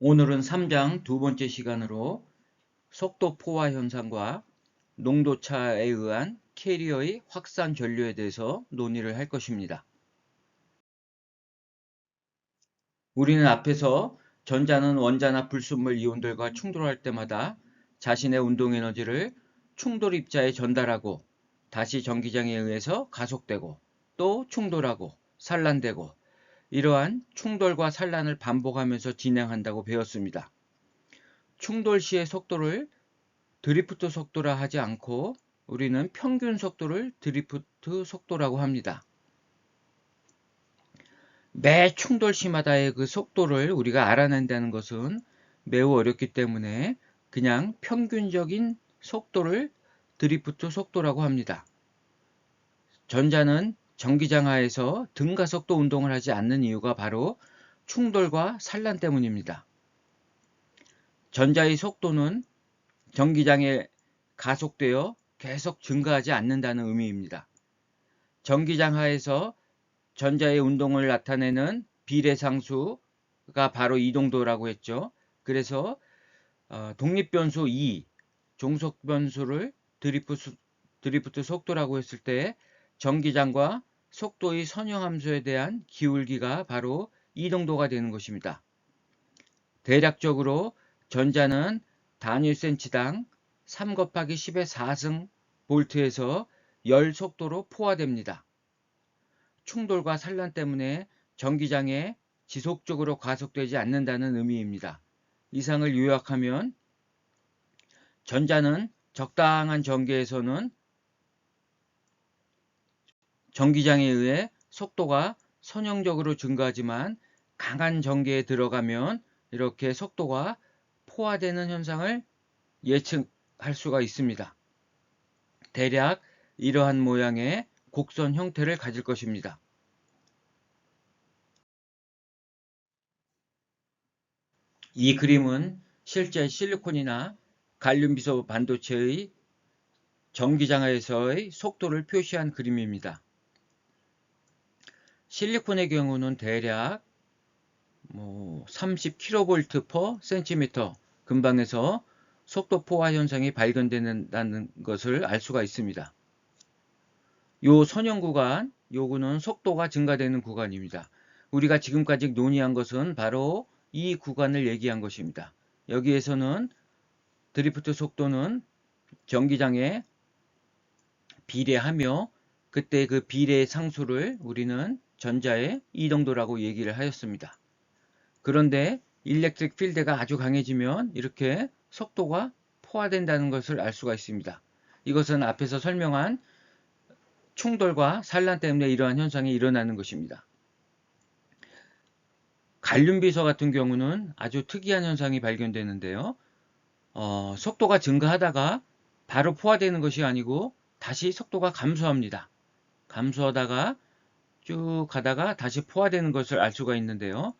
오늘은 3장 두 번째 시간으로 속도 포화 현상과 농도차에 의한 캐리어의 확산 전류에 대해서 논의를 할 것입니다. 우리는 앞에서 전자는 원자나 불순물 이온들과 충돌할 때마다 자신의 운동 에너지를 충돌 입자에 전달하고 다시 전기장에 의해서 가속되고 또 충돌하고 산란되고 이러한 충돌과 산란을 반복하면서 진행한다고 배웠습니다. 충돌 시의 속도를 드리프트 속도라 하지 않고 우리는 평균 속도를 드리프트 속도라고 합니다. 매 충돌 시마다의 그 속도를 우리가 알아낸다는 것은 매우 어렵기 때문에 그냥 평균적인 속도를 드리프트 속도라고 합니다. 전자는 전기장 하에서 등가속도 운동을 하지 않는 이유가 바로 충돌과 산란 때문입니다. 전자의 속도는 전기장에 가속되어 계속 증가하지 않는다는 의미입니다. 전기장 하에서 전자의 운동을 나타내는 비례상수가 바로 이동도라고 했죠. 그래서 독립변수 2, 종속변수를 드리프트 속도라고 했을 때 전기장과 속도의 선형함수에 대한 기울기가 바로 이동도가 되는 것입니다. 대략적으로 전자는 단위 센치당 3 곱하기 10의 4승 볼트에서 열 속도로 포화됩니다. 충돌과 산란 때문에 전기장에 지속적으로 가속되지 않는다는 의미입니다. 이상을 요약하면 전자는 적당한 전기에서는 전기장에 의해 속도가 선형적으로 증가하지만 강한 전기에 들어가면 이렇게 속도가 포화되는 현상을 예측할 수가 있습니다. 대략 이러한 모양의 곡선 형태를 가질 것입니다. 이 그림은 실제 실리콘이나 갈륨비소 반도체의 전기장에서의 속도를 표시한 그림입니다. 실리콘의 경우는 대략 30kV/cm 근방에서 속도 포화 현상이 발견된다는 것을 알 수가 있습니다. 요 선형 구간, 요거는 속도가 증가되는 구간입니다. 우리가 지금까지 논의한 것은 바로 이 구간을 얘기한 것입니다. 여기에서는 드리프트 속도는 전기장에 비례하며 그때 그 비례의 상수를 우리는 전자의 이동도라고 얘기를 하였습니다. 그런데 일렉트릭 필드가 아주 강해지면 이렇게 속도가 포화된다는 것을 알 수가 있습니다. 이것은 앞에서 설명한 충돌과 산란 때문에 이러한 현상이 일어나는 것입니다. 갈륨비소 같은 경우는 아주 특이한 현상이 발견되는데요. 속도가 증가하다가 바로 포화되는 것이 아니고 다시 속도가 감소합니다. 감소하다가 쭉 가다가 다시 포화되는 것을 알 수가 있는데요.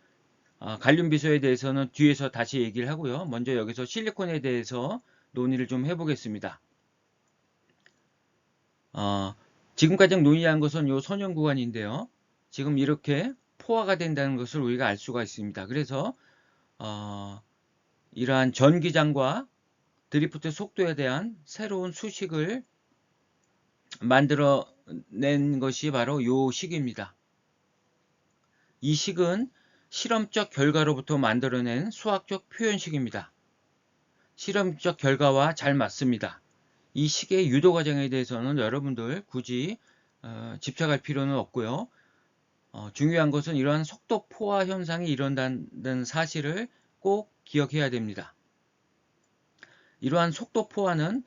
갈륨비소에 대해서는 뒤에서 다시 얘기를 하고요. 먼저 여기서 실리콘에 대해서 논의를 좀 해보겠습니다. 지금까지 논의한 것은 이 선형 구간인데요. 지금 이렇게 포화가 된다는 것을 우리가 알 수가 있습니다. 그래서 이러한 전기장과 드리프트 속도에 대한 새로운 수식을 만들어낸 것이 바로 이 식입니다. 이 식은 실험적 결과로부터 만들어낸 수학적 표현식입니다. 실험적 결과와 잘 맞습니다. 이 식의 유도 과정에 대해서는 여러분들 굳이 집착할 필요는 없고요. 중요한 것은 이러한 속도 포화 현상이 일어난다는 사실을 꼭 기억해야 됩니다. 이러한 속도 포화는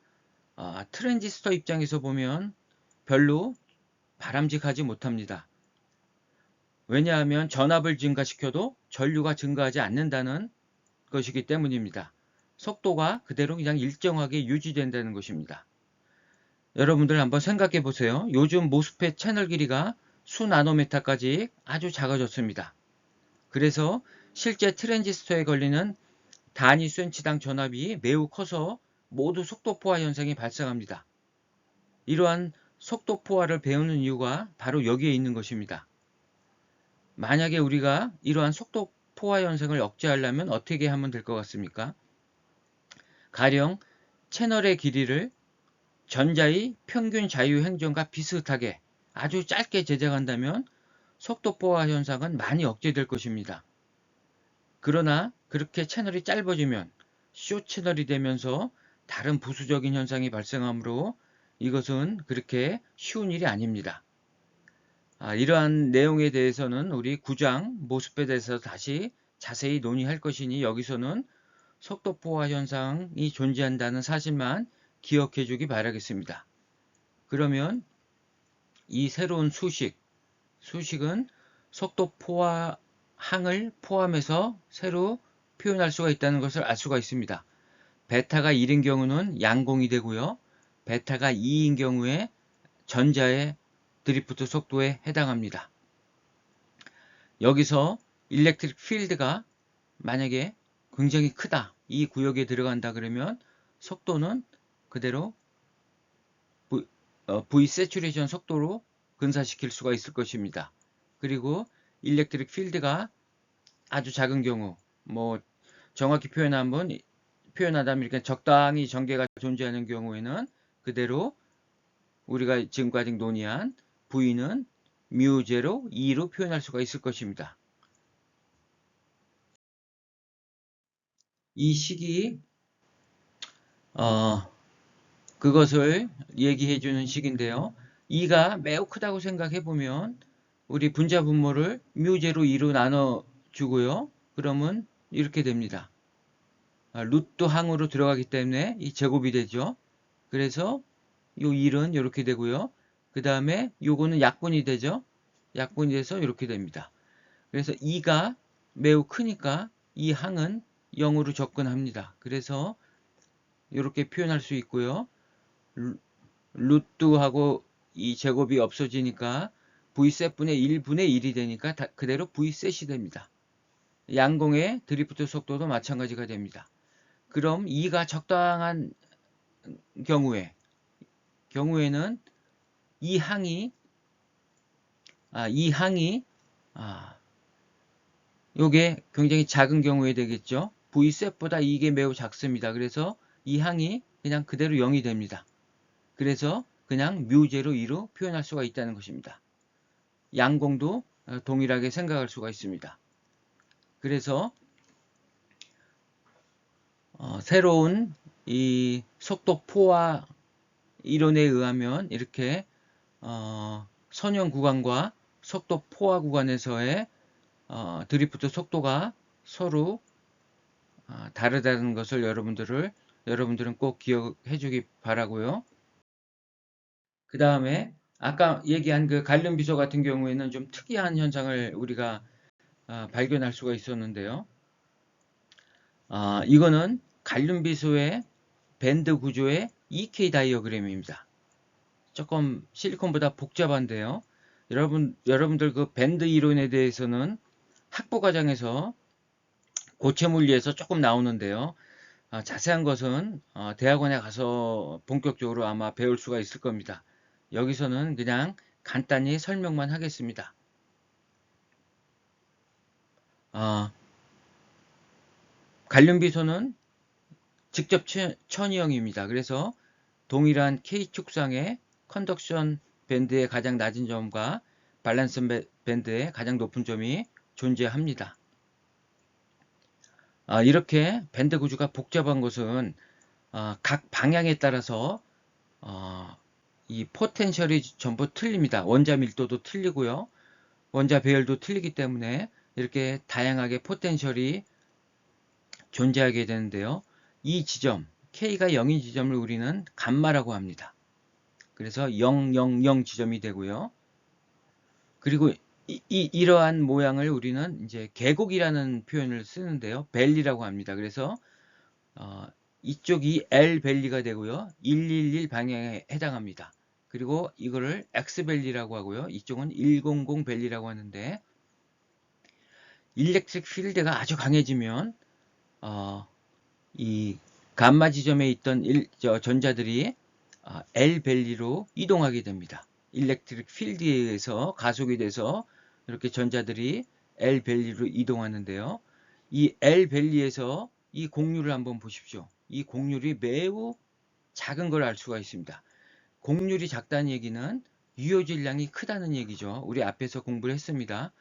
트랜지스터 입장에서 보면 별로 바람직하지 못합니다. 왜냐하면 전압을 증가시켜도 전류가 증가하지 않는다는 것이기 때문입니다. 속도가 그대로 그냥 일정하게 유지된다는 것입니다. 여러분들 한번 생각해 보세요. 요즘 모스펫 채널 길이가 수 나노미터까지 아주 작아졌습니다. 그래서 실제 트랜지스터에 걸리는 단위 센치당 전압이 매우 커서 모두 속도 포화 현상이 발생합니다. 이러한 속도 포화를 배우는 이유가 바로 여기에 있는 것입니다. 만약에 우리가 이러한 속도 포화 현상을 억제하려면 어떻게 하면 될 것 같습니까? 가령 채널의 길이를 전자의 평균 자유 행정과 비슷하게 아주 짧게 제작한다면 속도 포화 현상은 많이 억제될 것입니다. 그러나 그렇게 채널이 짧아지면 숏 채널이 되면서 다른 부수적인 현상이 발생하므로 이것은 그렇게 쉬운 일이 아닙니다. 이러한 내용에 대해서는 우리 9장 모습에 대해서 다시 자세히 논의할 것이니 여기서는 속도 포화 현상이 존재한다는 사실만 기억해 주기 바라겠습니다. 그러면 이 새로운 수식은 속도 포화 항을 포함해서 새로 표현할 수가 있다는 것을 알 수가 있습니다. 베타가 1인 경우는 양공이 되고요. 베타가 2인 경우에 전자의 드리프트 속도에 해당합니다. 여기서 일렉트릭 필드가 만약에 굉장히 크다, 이 구역에 들어간다 그러면 속도는 그대로 V 세츄레이션 속도로 근사시킬 수가 있을 것입니다. 그리고 일렉트릭 필드가 아주 작은 경우, 정확히 표현하다면 이렇게 적당히 전개가 존재하는 경우에는 그대로 우리가 지금까지 논의한 V는 μ0, 2로 표현할 수가 있을 것입니다. 이 식이 그것을 얘기해 주는 식인데요. 2가 매우 크다고 생각해 보면 우리 분자 분모를 μ0, 2로 나눠 주고요. 그러면 이렇게 됩니다. 루트 항으로 들어가기 때문에 이 제곱이 되죠. 그래서 요 1은 이렇게 되고요. 그 다음에 요거는 약분이 되죠. 약분이 돼서 이렇게 됩니다. 그래서 2가 매우 크니까 이 항은 0으로 접근합니다. 그래서 이렇게 표현할 수 있고요. 루트하고 이 제곱이 없어지니까 V셋분의 1분의 1이 되니까 그대로 V셋이 됩니다. 양공의 드리프트 속도도 마찬가지가 됩니다. 그럼 2가 적당한 경우에는 이 항이 요게 굉장히 작은 경우에 되겠죠. V셋보다 이게 매우 작습니다. 그래서 이 항이 그냥 그대로 0이 됩니다. 그래서 그냥 μ0, 2로 표현할 수가 있다는 것입니다. 양공도 동일하게 생각할 수가 있습니다. 그래서 새로운 이 속도 포화 이론에 의하면 이렇게 선형 구간과 속도 포화 구간에서의 드리프트 속도가 서로 다르다는 것을 여러분들은 꼭 기억해 주기 바라고요. 그 다음에 아까 얘기한 그 갈륨비소 같은 경우에는 좀 특이한 현상을 우리가 발견할 수가 있었는데요. 이거는 갈륨비소의 밴드 구조의 EK 다이어그램입니다. 조금 실리콘보다 복잡한데요. 여러분들 그 밴드 이론에 대해서는 학부 과정에서 고체 물리에서 조금 나오는데요. 자세한 것은 대학원에 가서 본격적으로 아마 배울 수가 있을 겁니다. 여기서는 그냥 간단히 설명만 하겠습니다. 갈륨비소는 직접 천이형입니다. 그래서 동일한 K축상의 컨덕션 밴드의 가장 낮은 점과 밸런스 밴드의 가장 높은 점이 존재합니다. 이렇게 밴드 구조가 복잡한 것은 각 방향에 따라서 이 포텐셜이 전부 틀립니다. 원자 밀도도 틀리고요. 원자 배열도 틀리기 때문에 이렇게 다양하게 포텐셜이 존재하게 되는데요. 이 지점, K가 0인 지점을 우리는 감마라고 합니다. 그래서 0, 0, 0 지점이 되고요. 그리고 이러한 모양을 우리는 이제 계곡이라는 표현을 쓰는데요. 밸리라고 합니다. 그래서 이쪽이 L 밸리가 되고요. 111 방향에 해당합니다. 그리고 이거를 X 밸리라고 하고요. 이쪽은 100 밸리라고 하는데 일렉트릭 필드가 아주 강해지면 이 감마 지점에 있던 전자들이 L 밸리로 이동하게 됩니다. 일렉트릭 필드에 의해서 가속이 돼서 이렇게 전자들이 L밸리로 이동하는데요. 이 L밸리에서 이 곡률을 한번 보십시오. 이 곡률이 매우 작은 걸 알 수가 있습니다. 곡률이 작다는 얘기는 유효질량이 크다는 얘기죠. 우리 앞에서 공부를 했습니다.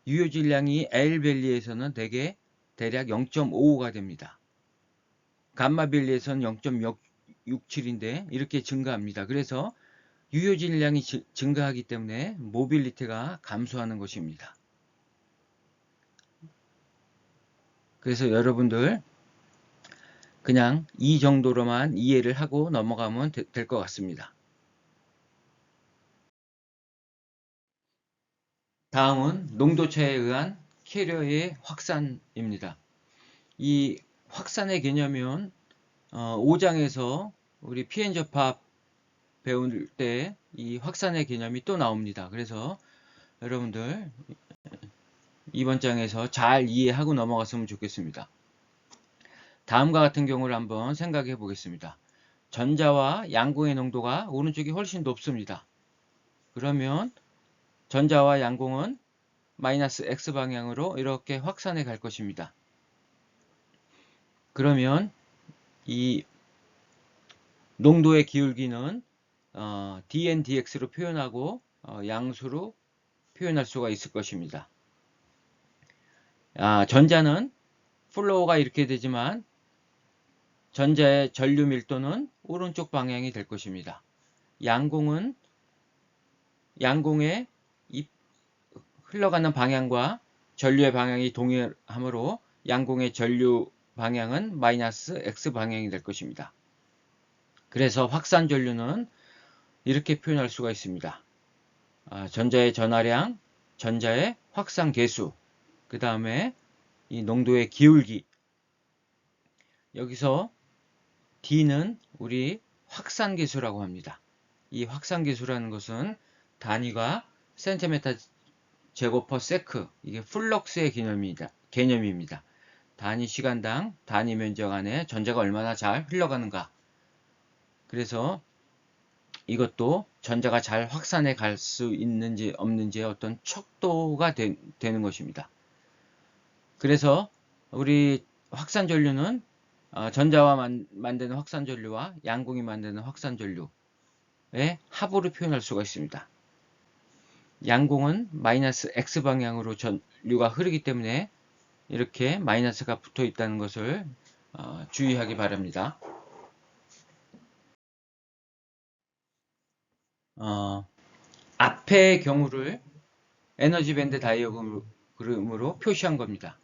유효질량이 L밸리에서는 대략 0.55가 됩니다. 감마밸리에서는 0.67인데 이렇게 증가합니다. 그래서 유효질량이 증가하기 때문에 모빌리티가 감소하는 것입니다. 그래서 여러분들 그냥 이 정도로만 이해를 하고 넘어가면 될 것 같습니다. 다음은 농도차에 의한 캐리어의 확산입니다. 이 확산의 개념은 5장에서 우리 피엔 접합 배울 때 이 확산의 개념이 또 나옵니다. 그래서 여러분들 이번 장에서 잘 이해하고 넘어갔으면 좋겠습니다. 다음과 같은 경우를 한번 생각해 보겠습니다. 전자와 양공의 농도가 오른쪽이 훨씬 높습니다. 그러면 전자와 양공은 마이너스 X 방향으로 이렇게 확산해 갈 것입니다. 그러면 이 농도의 기울기는 dN, dx로 표현하고 양수로 표현할 수가 있을 것입니다. 전자는 플로우가 이렇게 되지만 전자의 전류 밀도는 오른쪽 방향이 될 것입니다. 양공의 흘러가는 방향과 전류의 방향이 동일하므로 양공의 전류 방향은 마이너스 X 방향이 될 것입니다. 그래서 확산 전류는 이렇게 표현할 수가 있습니다. 전자의 전하량, 전자의 확산 계수, 그 다음에 이 농도의 기울기. 여기서 D는 우리 확산 계수라고 합니다. 이 확산 계수라는 것은 단위가 센티미터 제곱 퍼 세크, 이게 플럭스의 개념입니다. 단위 시간당 단위 면적 안에 전자가 얼마나 잘 흘러가는가. 그래서 이것도 전자가 잘 확산해 갈 수 있는지 없는지의 어떤 척도가 되는 것입니다. 그래서 우리 확산 전류는 전자와 만드는 확산 전류와 양공이 만드는 확산 전류의 합으로 표현할 수가 있습니다. 양공은 마이너스 X 방향으로 전류가 흐르기 때문에 이렇게 마이너스가 붙어 있다는 것을 주의하기 바랍니다. 앞의 경우를 에너지 밴드 다이어그램으로 표시한 겁니다.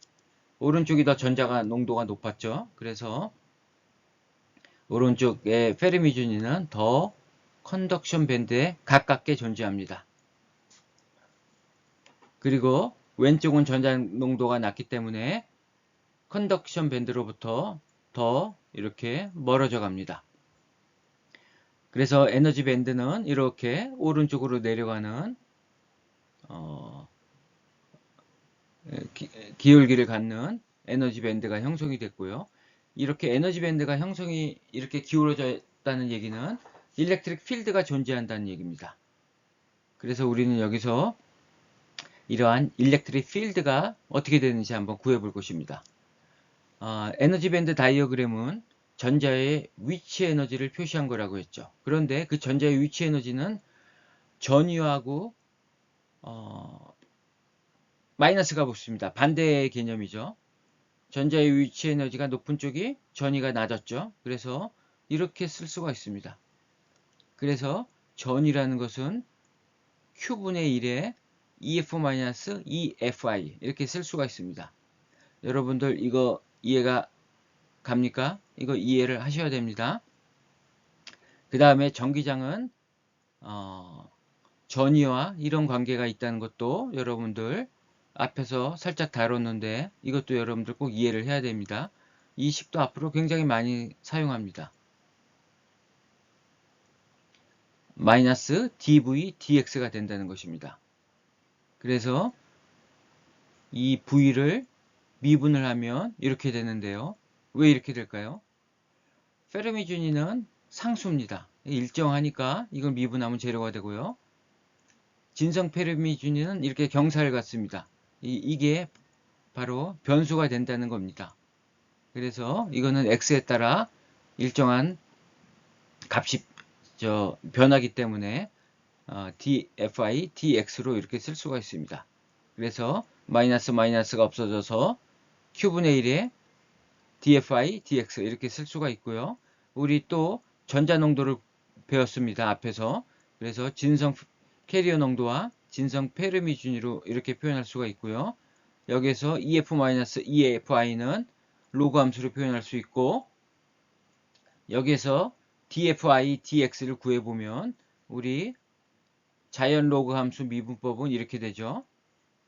오른쪽이 더 전자가 농도가 높았죠. 그래서 오른쪽의 페르미 준위는 더 컨덕션 밴드에 가깝게 존재합니다. 그리고 왼쪽은 전자 농도가 낮기 때문에 컨덕션 밴드로부터 더 이렇게 멀어져 갑니다. 그래서 에너지 밴드는 이렇게 오른쪽으로 내려가는 기울기를 갖는 에너지 밴드가 형성이 됐고요. 이렇게 에너지 밴드가 형성이 이렇게 기울어져 있다는 얘기는 일렉트릭 필드가 존재한다는 얘기입니다. 그래서 우리는 여기서 이러한 일렉트릭 필드가 어떻게 되는지 한번 구해볼 것입니다. 에너지 밴드 다이어그램은 전자의 위치 에너지를 표시한 거라고 했죠. 그런데 그 전자의 위치 에너지는 전위하고 마이너스가 붙습니다. 반대의 개념이죠. 전자의 위치 에너지가 높은 쪽이 전위가 낮았죠. 그래서 이렇게 쓸 수가 있습니다. 그래서 전이라는 것은 Q분의 1에 EF-EFI 이렇게 쓸 수가 있습니다. 여러분들 이거 이해가 갑니까? 이거 이해를 하셔야 됩니다. 그 다음에 전기장은 전위와 이런 관계가 있다는 것도 여러분들 앞에서 살짝 다뤘는데 이것도 여러분들 꼭 이해를 해야 됩니다. 이 식도 앞으로 굉장히 많이 사용합니다. 마이너스 dV dx가 된다는 것입니다. 그래서 이 V를 미분을 하면 이렇게 되는데요. 왜 이렇게 될까요? 페르미 준위는 상수입니다. 일정하니까 이걸 미분하면 제로가 되고요. 진성 페르미 준위는 이렇게 경사를 갖습니다. 이게 바로 변수가 된다는 겁니다. 그래서 이거는 x에 따라 일정한 값이 변하기 때문에 dfi, dx로 이렇게 쓸 수가 있습니다. 그래서 마이너스가 없어져서 q분의 1에 dfi, dx 이렇게 쓸 수가 있고요. 우리 또 전자 농도를 배웠습니다. 앞에서. 그래서 진성 캐리어 농도와 진성 페르미 준위로 이렇게 표현할 수가 있고요. 여기서 EF-EFI는 로그 함수로 표현할 수 있고, 여기서 dfi, dx를 구해보면 우리 자연 로그 함수 미분법은 이렇게 되죠.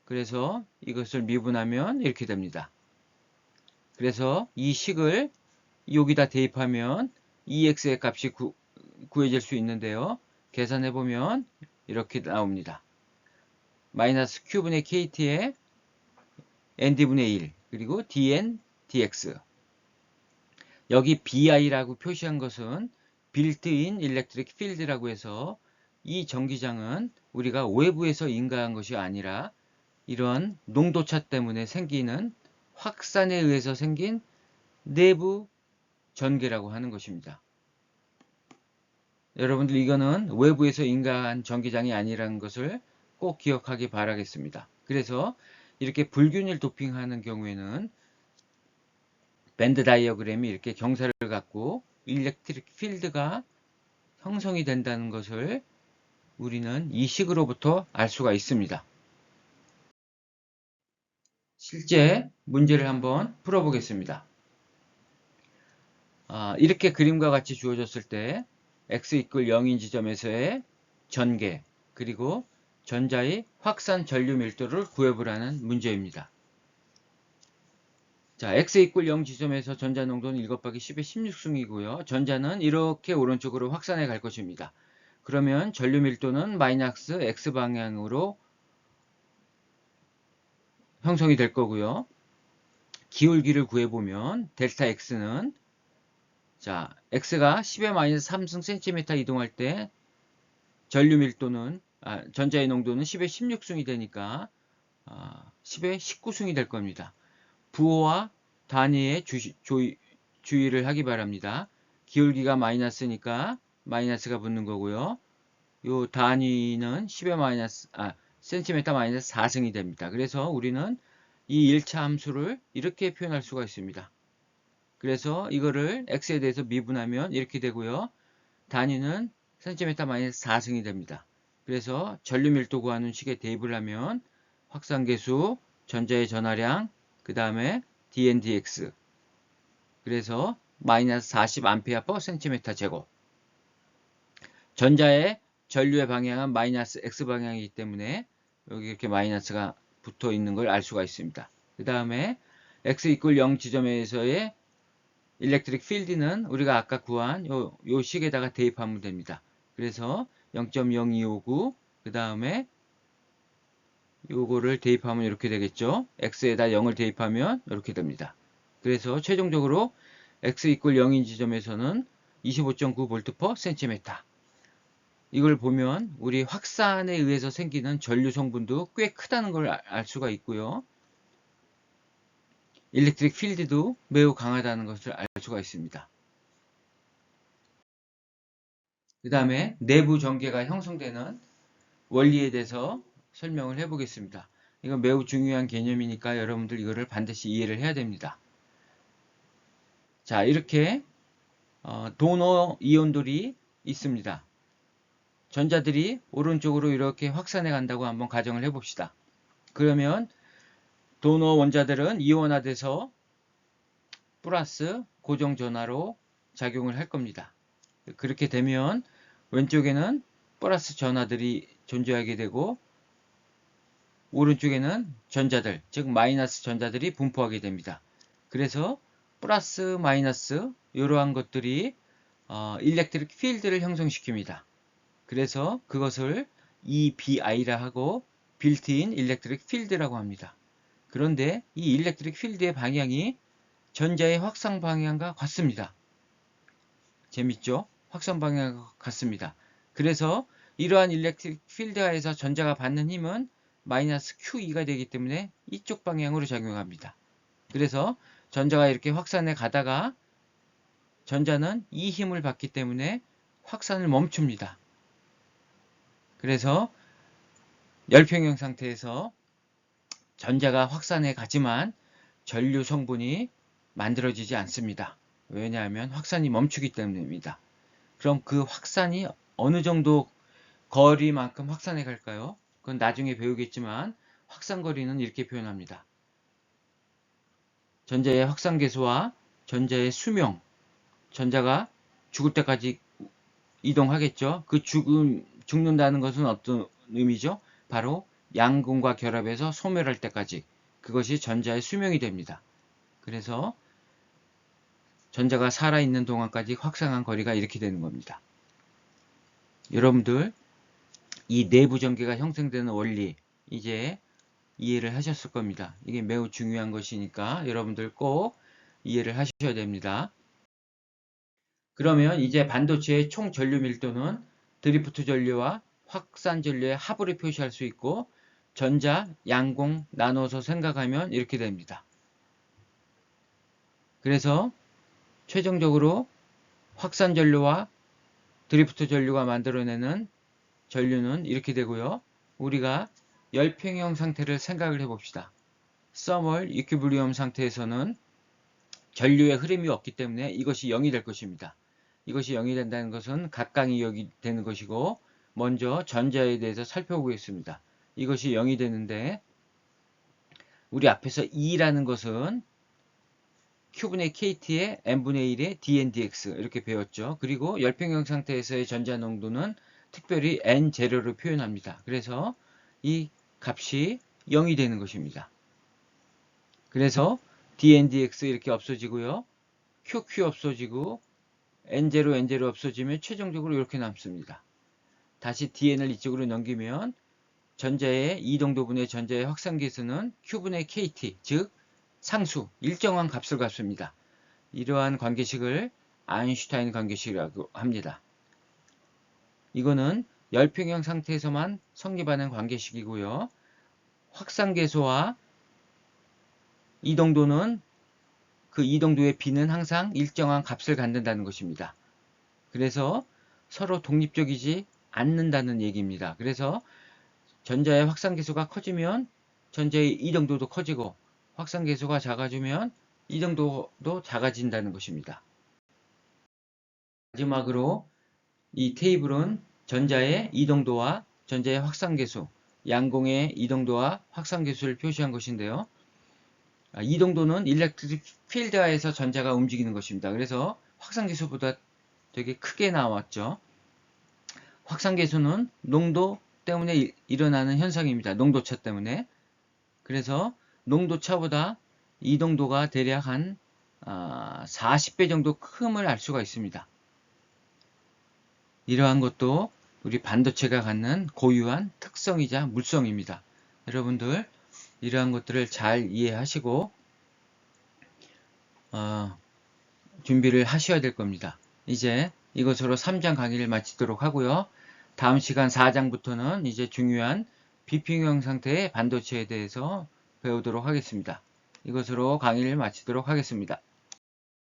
그래서 이것을 미분하면 이렇게 됩니다. 그래서 이 식을 여기다 대입하면 EX의 값이 구해질 수 있는데요. 계산해보면 이렇게 나옵니다. 마이너스 Q분의 KT에 ND분의 1 그리고 DN, DX 여기 BI라고 표시한 것은 빌트인 일렉트릭 필드라고 해서 이 전기장은 우리가 외부에서 인가한 것이 아니라 이런 농도차 때문에 생기는 확산에 의해서 생긴 내부 전개라고 하는 것입니다. 여러분들 이거는 외부에서 인가한 전기장이 아니라는 것을 꼭 기억하기 바라겠습니다. 그래서 이렇게 불균일 도핑하는 경우에는 밴드 다이어그램이 이렇게 경사를 갖고 일렉트릭 필드가 형성이 된다는 것을 우리는 이 식으로부터 알 수가 있습니다. 실제 문제를 한번 풀어보겠습니다. 이렇게 그림과 같이 주어졌을 때 x = 0인 지점에서의 전개 그리고 전자의 확산 전류 밀도를 구해보라는 문제입니다. 자, x = 0 지점에서 전자 농도는 7 곱하기 10의 16승이고요. 전자는 이렇게 오른쪽으로 확산해 갈 것입니다. 그러면 전류 밀도는 마이너스 x 방향으로 형성이 될 거고요. 기울기를 구해보면 델타 x는 자, x가 10의 마이너스 3승 cm 이동할 때 전류 밀도는 전자의 농도는 10의 16승이 되니까 10의 19승이 될 겁니다. 부호와 단위의 주의를 하기 바랍니다. 기울기가 마이너스니까 마이너스가 붙는 거고요. 요 단위는 10의 마이너스 cm 마이너스 4승이 됩니다. 그래서 우리는 이 1차 함수를 이렇게 표현할 수가 있습니다. 그래서 이거를 x에 대해서 미분하면 이렇게 되고요. 단위는 cm 마이너스 4승이 됩니다. 그래서 전류 밀도 구하는 식에 대입을 하면 확산계수, 전자의 전하량, 그 다음에 dn, dx 그래서 마이너스 40 암페어 퍼 센티미터 제곱 전자의 전류의 방향은 마이너스 x 방향이기 때문에 여기 이렇게 마이너스가 붙어 있는 걸 알 수가 있습니다. 그 다음에 x = 0 지점에서의 일렉트릭 필드는 우리가 아까 구한 요 식에다가 대입하면 됩니다. 그래서 0.0259 그 다음에 요거를 대입하면 이렇게 되겠죠. x에다 0을 대입하면 이렇게 됩니다. 그래서 최종적으로 x = 0인 지점에서는 25.9V per cm 이걸 보면 우리 확산에 의해서 생기는 전류 성분도 꽤 크다는 걸 알 수가 있고요. 일렉트릭 필드도 매우 강하다는 것을 알 수가 있습니다. 그 다음에 내부 전개가 형성되는 원리에 대해서 설명을 해보겠습니다. 이건 매우 중요한 개념이니까 여러분들 이거를 반드시 이해를 해야 됩니다. 자, 이렇게 도너 이온들이 있습니다. 전자들이 오른쪽으로 이렇게 확산해 간다고 한번 가정을 해봅시다. 그러면 도너 원자들은 이온화돼서 플러스 고정 전하로 작용을 할 겁니다. 그렇게 되면 왼쪽에는 플러스 전하들이 존재하게 되고 오른쪽에는 전자들, 즉 마이너스 전자들이 분포하게 됩니다. 그래서 플러스 마이너스 이러한 것들이 일렉트릭 필드를 형성시킵니다. 그래서 그것을 EBI라 하고 빌트인 일렉트릭 필드라고 합니다. 그런데 이 일렉트릭 필드의 방향이 전자의 확산 방향과 같습니다. 재밌죠? 확산 방향과 같습니다. 그래서 이러한 일렉트릭 필드 하에서 전자가 받는 힘은 마이너스 Q2가 되기 때문에 이쪽 방향으로 작용합니다. 그래서 전자가 이렇게 확산해 가다가 전자는 이 힘을 받기 때문에 확산을 멈춥니다. 그래서 열평형 상태에서 전자가 확산해 가지만 전류 성분이 만들어지지 않습니다. 왜냐하면 확산이 멈추기 때문입니다. 그럼 그 확산이 어느 정도 거리만큼 확산해 갈까요? 그건 나중에 배우겠지만 확산거리는 이렇게 표현합니다. 전자의 확산계수와 전자의 수명, 전자가 죽을 때까지 이동하겠죠. 그 죽는다는 것은 어떤 의미죠? 바로 양극과 결합해서 소멸할 때까지, 그것이 전자의 수명이 됩니다. 그래서 전자가 살아있는 동안까지 확산한 거리가 이렇게 되는 겁니다. 여러분들 이 내부 전기가 형성되는 원리 이제 이해를 하셨을 겁니다. 이게 매우 중요한 것이니까 여러분들 꼭 이해를 하셔야 됩니다. 그러면 이제 반도체의 총 전류 밀도는 드리프트 전류와 확산 전류의 합으로 표시할 수 있고, 전자, 양공 나눠서 생각하면 이렇게 됩니다. 그래서 최종적으로 확산 전류와 드리프트 전류가 만들어내는 전류는 이렇게 되고요. 우리가 열평형 상태를 생각을 해봅시다. 서멀 이퀴브리엄 상태에서는 전류의 흐름이 없기 때문에 이것이 0이 될 것입니다. 이것이 0이 된다는 것은 각광이 0이 되는 것이고, 먼저 전자에 대해서 살펴보겠습니다. 이것이 0이 되는데 우리 앞에서 E라는 것은 Q분의 KT의 N분의 1의 dNdx 이렇게 배웠죠. 그리고 열평형 상태에서의 전자 농도는 특별히 N0로 표현합니다. 그래서 이 값이 0이 되는 것입니다. 그래서 dNdx 이렇게 없어지고요. QQ 없어지고 N0, N0 없어지면 최종적으로 이렇게 남습니다. 다시 dn을 이쪽으로 넘기면 전자의 이동도분의 전자의 확산계수는 Q분의 KT, 즉 상수, 일정한 값을 갖습니다. 이러한 관계식을 아인슈타인 관계식이라고 합니다. 이거는 열평형 상태에서만 성립하는 관계식이고요. 확산계수와 이동도는 그 이동도의 B는 항상 일정한 값을 갖는다는 것입니다. 그래서 서로 독립적이지 않는다는 얘기입니다. 그래서 전자의 확산계수가 커지면 전자의 이동도도 커지고, 확산계수가 작아지면 이동도도 작아진다는 것입니다. 마지막으로 이 테이블은 전자의 이동도와 전자의 확산계수, 양공의 이동도와 확산계수를 표시한 것인데요. 이동도는 일렉트릭 필드하에서 전자가 움직이는 것입니다. 그래서 확산계수보다 되게 크게 나왔죠. 확산계수는 농도 때문에 일어나는 현상입니다. 농도차 때문에. 그래서 농도차보다 이동도가 대략 한 40배 정도 큼을 알 수가 있습니다. 이러한 것도 우리 반도체가 갖는 고유한 특성이자 물성입니다. 여러분들 이러한 것들을 잘 이해하시고 준비를 하셔야 될 겁니다. 이제 이것으로 3장 강의를 마치도록 하고요. 다음 시간 4장부터는 이제 중요한 비평형 상태의 반도체에 대해서 배우도록 하겠습니다. 이것으로 강의를 마치도록 하겠습니다.